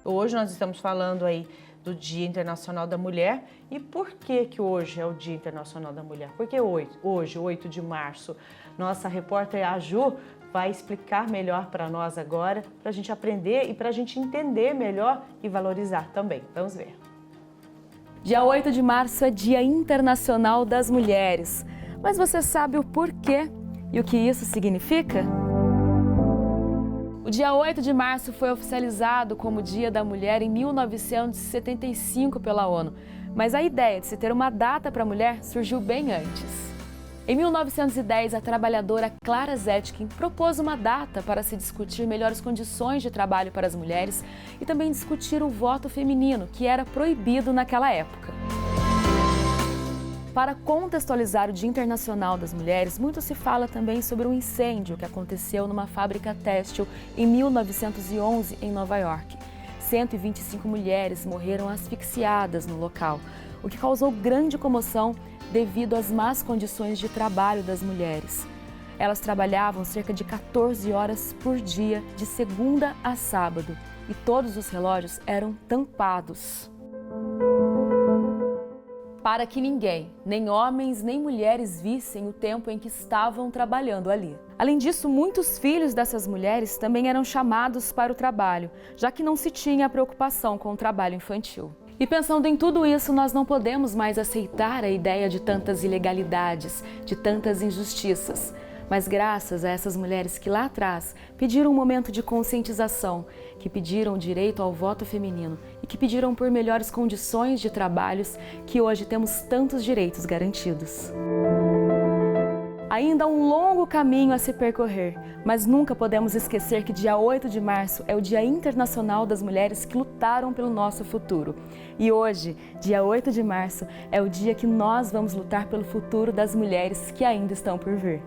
Hoje nós estamos falando aí do Dia Internacional da Mulher. E por que hoje é o Dia Internacional da Mulher? Porque hoje, 8 de março, nossa repórter a Ju vai explicar melhor para nós agora, para a gente aprender e para a gente entender melhor e valorizar também. Vamos ver. Dia 8 de março é Dia Internacional das Mulheres. Mas você sabe o porquê e o que isso significa? O dia 8 de março foi oficializado como Dia da Mulher em 1975 pela ONU, mas a ideia de se ter uma data para a mulher surgiu bem antes. Em 1910, a trabalhadora Clara Zetkin propôs uma data para se discutir melhores condições de trabalho para as mulheres e também discutir o voto feminino, que era proibido naquela época. Para contextualizar o Dia Internacional das Mulheres, muito se fala também sobre um incêndio que aconteceu numa fábrica têxtil em 1911 em Nova York. 125 mulheres morreram asfixiadas no local, o que causou grande comoção devido às más condições de trabalho das mulheres. Elas trabalhavam cerca de 14 horas por dia, de segunda a sábado, e todos os relógios eram tampados, para que ninguém, nem homens nem mulheres, vissem o tempo em que estavam trabalhando ali. Além disso, muitos filhos dessas mulheres também eram chamados para o trabalho, já que não se tinha preocupação com o trabalho infantil. E pensando em tudo isso, nós não podemos mais aceitar a ideia de tantas ilegalidades, de tantas injustiças. Mas graças a essas mulheres que lá atrás pediram um momento de conscientização, que pediram o direito ao voto feminino e que pediram por melhores condições de trabalhos, que hoje temos tantos direitos garantidos. Ainda há um longo caminho a se percorrer, mas nunca podemos esquecer que dia 8 de março é o Dia Internacional das Mulheres que lutaram pelo nosso futuro. E hoje, dia 8 de março, é o dia que nós vamos lutar pelo futuro das mulheres que ainda estão por vir.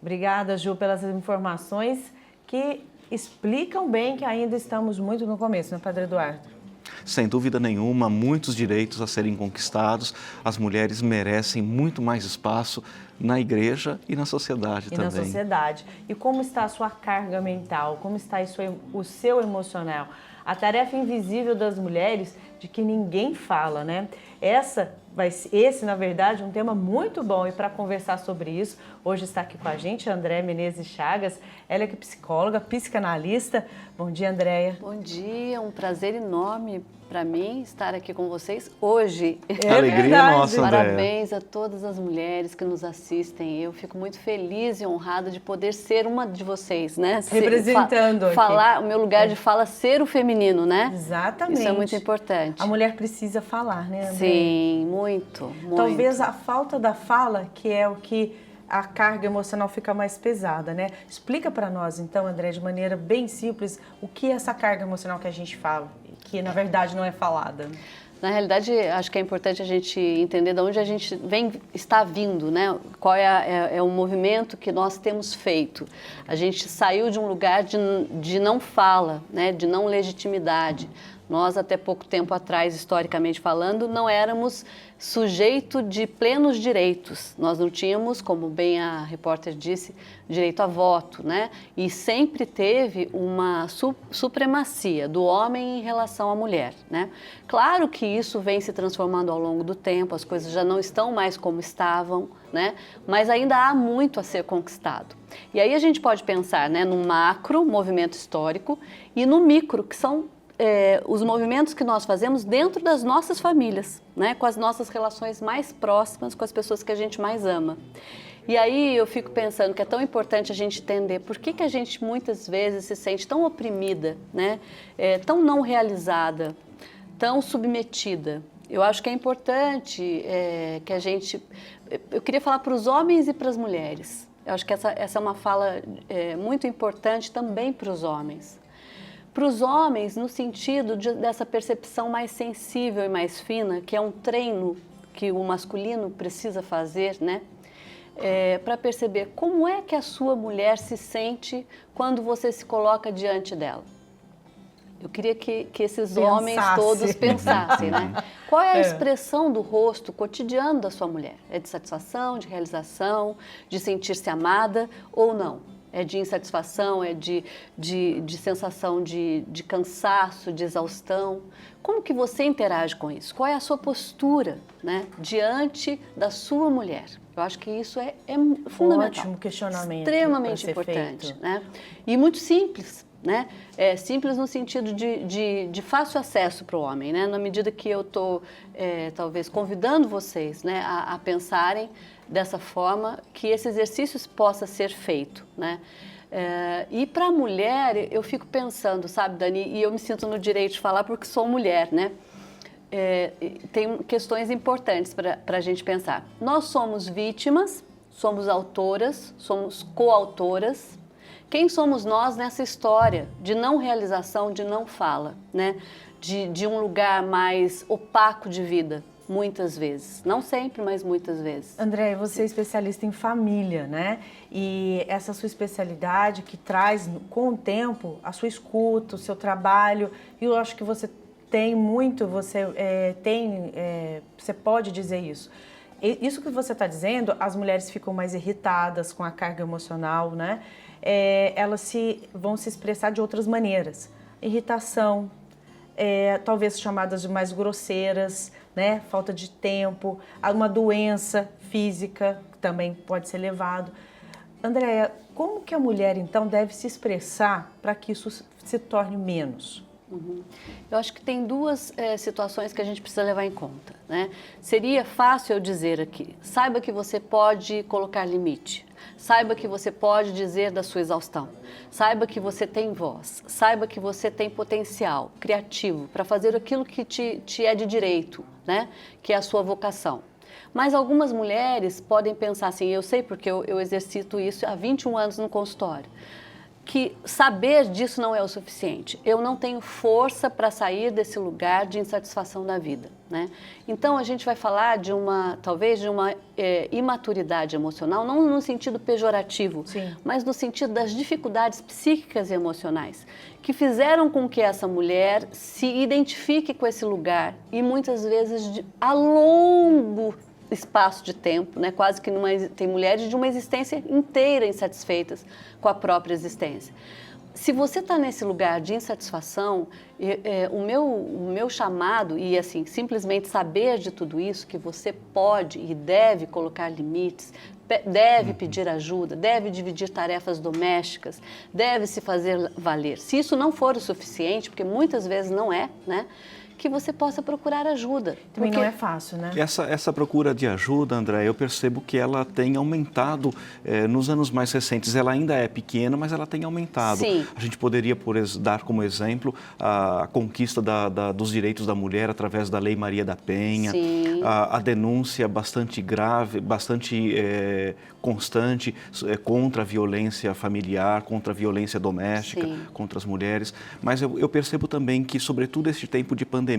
Obrigada, Ju, pelas informações que explicam bem que ainda estamos muito no começo, né, Padre Eduardo? Sem dúvida nenhuma, muitos direitos a serem conquistados. As mulheres merecem muito mais espaço na igreja e na sociedade também. E na sociedade. E como está a sua carga mental? Como está o seu emocional? A tarefa invisível das mulheres, de que ninguém fala, né? Esse, na verdade, é um tema muito bom. E para conversar sobre isso, hoje está aqui com a gente a Andréia Menezes Chagas. Ela é psicóloga, psicanalista. Bom dia, Andréia. Bom dia, um prazer enorme para mim estar aqui com vocês hoje. Alegria nossa, Andréia. Parabéns a todas as mulheres que nos assistem. Eu fico muito feliz e honrada de poder ser uma de vocês, né? Representando aqui. Falar, o meu lugar de fala ser o feminino, né? Exatamente. Isso é muito importante. A mulher precisa falar, né, Andréia? Sim, muito. Talvez a falta da fala, que é o que a carga emocional fica mais pesada, né? Explica para nós, então, André, de maneira bem simples, o que é essa carga emocional que a gente fala, que na verdade não é falada. Na realidade, acho que é importante a gente entender de onde a gente está vindo, né? Qual é o movimento que nós temos feito. A gente saiu de um lugar de não fala, né? De não legitimidade. Nós, até pouco tempo atrás, historicamente falando, não éramos sujeito de plenos direitos. Nós não tínhamos, como bem a repórter disse, direito a voto, né? E sempre teve uma supremacia do homem em relação à mulher, né? Claro que isso vem se transformando ao longo do tempo, as coisas já não estão mais como estavam, né? Mas ainda há muito a ser conquistado. E aí a gente pode pensar, né, no macro, movimento histórico, e no micro, que são os movimentos que nós fazemos dentro das nossas famílias, né? Com as nossas relações mais próximas, com as pessoas que a gente mais ama. E aí eu fico pensando que é tão importante a gente entender por que a gente muitas vezes se sente tão oprimida, né? Tão não realizada, tão submetida. Eu acho que é importante que a gente... Eu queria falar para os homens e para as mulheres. Eu acho que essa é uma fala muito importante também para os homens. Para os homens, no sentido dessa percepção mais sensível e mais fina, que é um treino que o masculino precisa fazer, né? Para perceber como é que a sua mulher se sente quando você se coloca diante dela. Eu queria que esses homens todos pensassem, né? Qual é a expressão do rosto cotidiano da sua mulher? É de satisfação, de realização, de sentir-se amada ou não? É de insatisfação, é de sensação de cansaço, de exaustão? Como que você interage com isso? Qual é a sua postura, né, diante da sua mulher? Eu acho que isso é fundamental. Ótimo questionamento. Extremamente importante, né? E muito simples, né? É simples no sentido de fácil acesso para o homem, né? Na medida que eu estou, talvez, convidando vocês, né, a pensarem dessa forma, que esse exercício possa ser feito, né? E para a mulher, eu fico pensando, sabe, Dani, e eu me sinto no direito de falar porque sou mulher, né? Tem questões importantes para a gente pensar. Nós somos vítimas, somos autoras, somos coautoras. Quem somos nós nessa história de não realização, de não fala, né? De um lugar mais opaco de vida, muitas vezes. Não sempre, mas muitas vezes. André, você é especialista em família, né? E essa sua especialidade que traz, com o tempo, a sua escuta, o seu trabalho, e eu acho que você tem muito, você pode dizer isso. Isso que você está dizendo, as mulheres ficam mais irritadas com a carga emocional, né? Elas vão se expressar de outras maneiras. Irritação, talvez chamadas de mais grosseiras, né? Falta de tempo, uma doença física que também pode ser levado. Andréia, como que a mulher, então, deve se expressar para que isso se torne menos? Eu acho que tem duas situações que a gente precisa levar em conta, né? Seria fácil eu dizer aqui, saiba que você pode colocar limite, saiba que você pode dizer da sua exaustão, saiba que você tem voz, saiba que você tem potencial criativo para fazer aquilo que te é de direito, né? Que é a sua vocação. Mas algumas mulheres podem pensar assim, eu sei porque eu exercito isso há 21 anos no consultório, que saber disso não é o suficiente. Eu não tenho força para sair desse lugar de insatisfação da vida, né? Então, a gente vai falar talvez de uma imaturidade emocional, não no sentido pejorativo, sim, mas no sentido das dificuldades psíquicas e emocionais, que fizeram com que essa mulher se identifique com esse lugar e muitas vezes a longo espaço de tempo, né? Quase que tem mulheres de uma existência inteira insatisfeitas com a própria existência. Se você está nesse lugar de insatisfação, o meu chamado, e assim, simplesmente saber de tudo isso, que você pode e deve colocar limites, deve pedir ajuda, deve dividir tarefas domésticas, deve se fazer valer. Se isso não for o suficiente, porque muitas vezes não é, né? Que você possa procurar ajuda. Também não é fácil, né? Essa procura de ajuda, André, eu percebo que ela tem aumentado nos anos mais recentes. Ela ainda é pequena, mas ela tem aumentado. Sim. A gente poderia, dar como exemplo a conquista dos direitos da mulher através da Lei Maria da Penha, a denúncia bastante grave, bastante constante contra a violência familiar, contra a violência doméstica, sim, contra as mulheres. Mas eu percebo também que, sobretudo, esse tempo de pandemia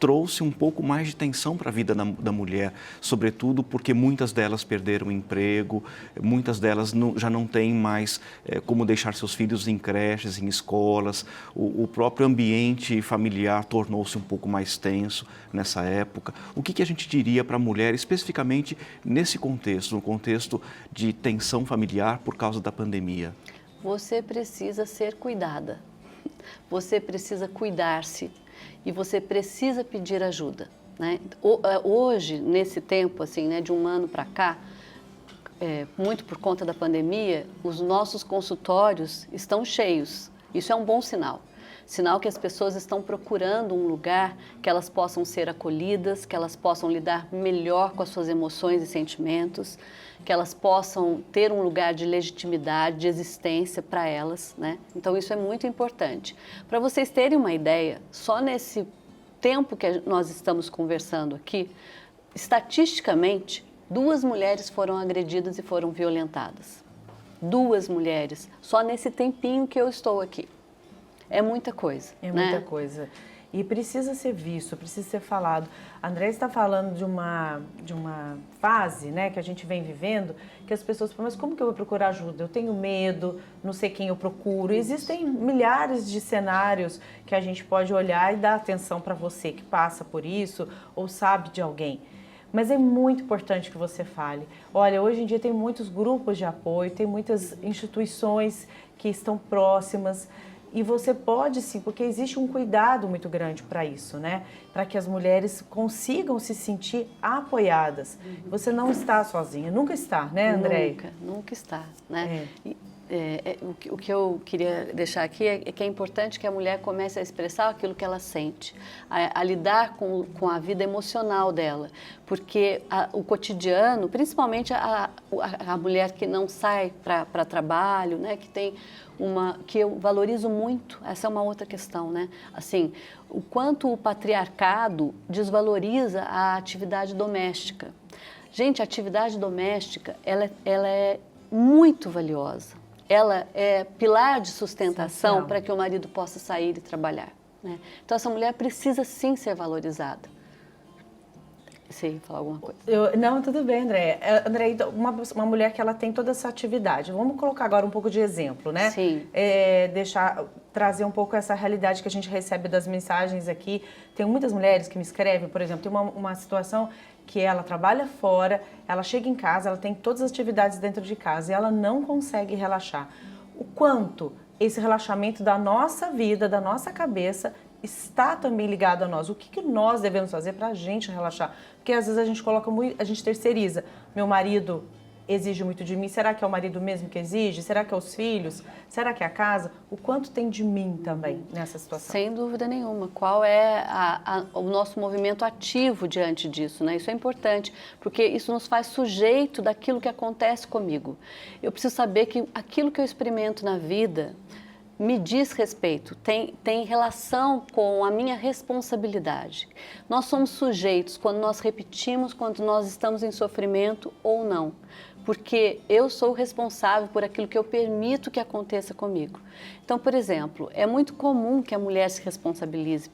trouxe um pouco mais de tensão para a vida da mulher, sobretudo porque muitas delas perderam o emprego, muitas delas já não têm mais como deixar seus filhos em creches, em escolas, o próprio ambiente familiar tornou-se um pouco mais tenso nessa época. O que a gente diria para a mulher, especificamente nesse contexto, no contexto de tensão familiar por causa da pandemia? Você precisa ser cuidada, você precisa cuidar-se. E você precisa pedir ajuda, né? Hoje, nesse tempo, assim, né, de um ano para cá, muito por conta da pandemia, os nossos consultórios estão cheios. Isso é um bom sinal. Sinal que as pessoas estão procurando um lugar que elas possam ser acolhidas, que elas possam lidar melhor com as suas emoções e sentimentos, que elas possam ter um lugar de legitimidade, de existência para elas, né? Então, isso é muito importante. Para vocês terem uma ideia, só nesse tempo que nós estamos conversando aqui, estatisticamente, 2 mulheres foram agredidas e foram violentadas. 2 mulheres, só nesse tempinho que eu estou aqui. É muita coisa, né? Muita coisa. E precisa ser visto, precisa ser falado. A André está falando de uma fase, né, que a gente vem vivendo, que as pessoas falam, mas como que eu vou procurar ajuda? Eu tenho medo, não sei quem eu procuro. Existem milhares de cenários que a gente pode olhar e dar atenção para você que passa por isso ou sabe de alguém. Mas é muito importante que você fale. Olha, hoje em dia tem muitos grupos de apoio, tem muitas instituições que estão próximas. E você pode sim, porque existe um cuidado muito grande para isso, né? Para que as mulheres consigam se sentir apoiadas. Você não está sozinha, nunca está, né, Andréia? Nunca está, né? O que eu queria deixar aqui é que é importante que a mulher comece a expressar aquilo que ela sente, a lidar com a vida emocional dela, porque o cotidiano, principalmente a mulher que não sai para trabalho, né, que tem que eu valorizo muito, essa é uma outra questão, né? Assim, o quanto o patriarcado desvaloriza a atividade doméstica. Gente, a atividade doméstica, ela é muito valiosa. Ela é pilar de sustentação para que o marido possa sair e trabalhar, né? Então, essa mulher precisa sim ser valorizada. Você ia falar alguma coisa? Não, tudo bem, Andréia. Andréia, uma mulher que ela tem toda essa atividade. Vamos colocar agora um pouco de exemplo, né? Sim. Trazer um pouco essa realidade que a gente recebe das mensagens aqui. Tem muitas mulheres que me escrevem, por exemplo, tem uma situação que ela trabalha fora, ela chega em casa, ela tem todas as atividades dentro de casa e ela não consegue relaxar. O quanto esse relaxamento da nossa vida, da nossa cabeça, está também ligado a nós. O que nós devemos fazer para a gente relaxar? Porque às vezes a gente coloca muito, a gente terceiriza. Meu marido exige muito de mim. Será que é o marido mesmo que exige? Será que é os filhos? Será que é a casa? O quanto tem de mim também nessa situação? Sem dúvida nenhuma. Qual é o nosso movimento ativo diante disso, né? Isso é importante, porque isso nos faz sujeito daquilo que acontece comigo. Eu preciso saber que aquilo que eu experimento na vida me diz respeito, tem relação com a minha responsabilidade. Nós somos sujeitos quando nós repetimos, quando nós estamos em sofrimento ou não, porque eu sou responsável por aquilo que eu permito que aconteça comigo. Então, por exemplo, é muito comum que a mulher se responsabilize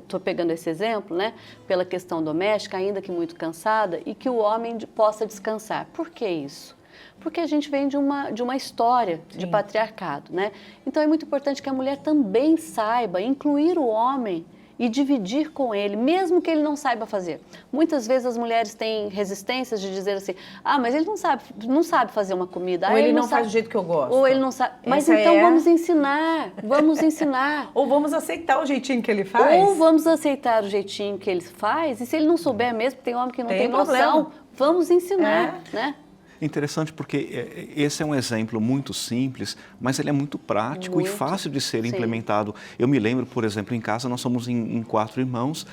estou pegando esse exemplo, né, pela questão doméstica, ainda que muito cansada, e que o homem possa descansar. Por que isso? Porque a gente vem de uma história de patriarcado, né? Então é muito importante que a mulher também saiba incluir o homem e dividir com ele, mesmo que ele não saiba fazer. Muitas vezes as mulheres têm resistências de dizer assim, mas ele não sabe fazer uma comida. Ou ele não faz do jeito que eu gosto. Ou ele não sabe. Mas então vamos ensinar. Ou vamos aceitar o jeitinho que ele faz. Ou vamos aceitar o jeitinho que ele faz, e se ele não souber mesmo, tem homem que não tem noção, vamos ensinar, né? Interessante porque esse é um exemplo muito simples, mas ele é muito prático e fácil de ser implementado. Eu me lembro, por exemplo, em casa nós somos em 4 irmãos,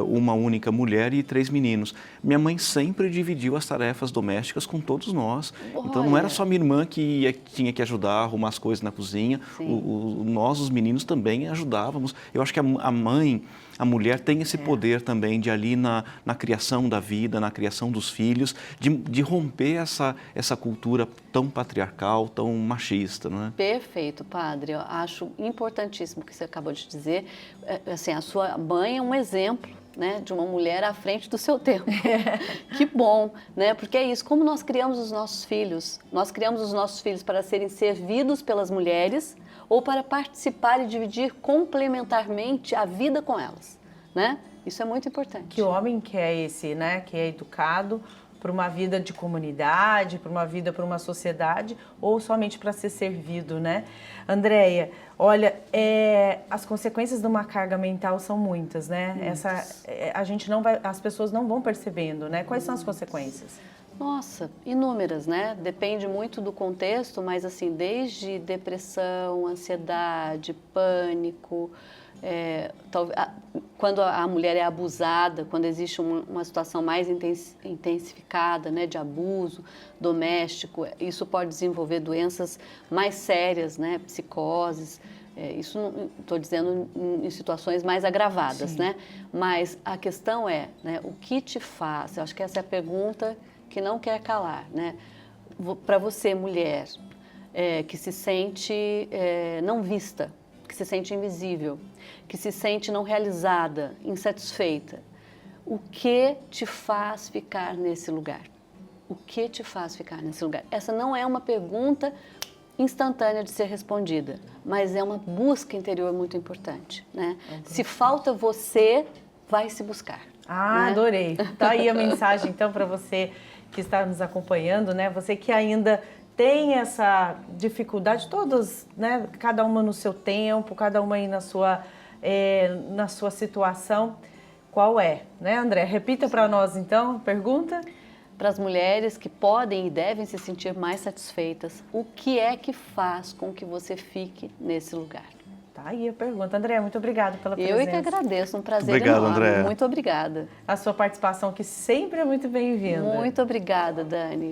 uma única mulher e 3 meninos. Minha mãe sempre dividiu as tarefas domésticas com todos nós. Olha. Então não era só minha irmã que tinha que ajudar a arrumar as coisas na cozinha, nós, os meninos, também ajudávamos. Eu acho que a mulher tem esse poder também de ali na criação da vida, na criação dos filhos, de romper essa cultura tão patriarcal, tão machista, não é? Perfeito, padre. Eu acho importantíssimo o que você acabou de dizer. Assim, a sua mãe é um exemplo, né, de uma mulher à frente do seu tempo. Que bom, né? Porque é isso, como nós criamos os nossos filhos? Nós criamos os nossos filhos para serem servidos pelas mulheres ou para participar e dividir complementarmente a vida com elas, né? Isso é muito importante. Que homem que é esse, né, que é educado para uma vida de comunidade, para uma vida, para uma sociedade, ou somente para ser servido, né? Andréia, olha, as consequências de uma carga mental são muitas, né? As pessoas não vão percebendo, né? Quais são as consequências? Nossa, inúmeras, né? Depende muito do contexto, mas assim, desde depressão, ansiedade, pânico, quando a mulher é abusada, quando existe uma situação mais intensificada, né, de abuso doméstico, isso pode desenvolver doenças mais sérias, né, psicoses. Isso estou dizendo em situações mais agravadas, né? Mas a questão é, né, o que te faz? Eu acho que essa é a pergunta que não quer calar, né? Para você, mulher, que se sente não vista, que se sente invisível, que se sente não realizada, insatisfeita, o que te faz ficar nesse lugar? O que te faz ficar nesse lugar? Essa não é uma pergunta instantânea de ser respondida, mas é uma busca interior muito importante, né? Se falta você, vai se buscar. Ah, né? adorei. Tá aí a mensagem, então, para você que está nos acompanhando, né? Você que ainda tem essa dificuldade, todos, né? Cada uma no seu tempo, cada uma aí na sua situação. Qual é, né, André? Repita para nós, então, a pergunta. Para as mulheres que podem e devem se sentir mais satisfeitas, o que é que faz com que você fique nesse lugar? Tá aí a pergunta. André, muito obrigada pela presença. Eu é que agradeço, um prazer Obrigado, enorme. André. Muito obrigada. A sua participação, que sempre é muito bem-vinda. Muito obrigada, Dani.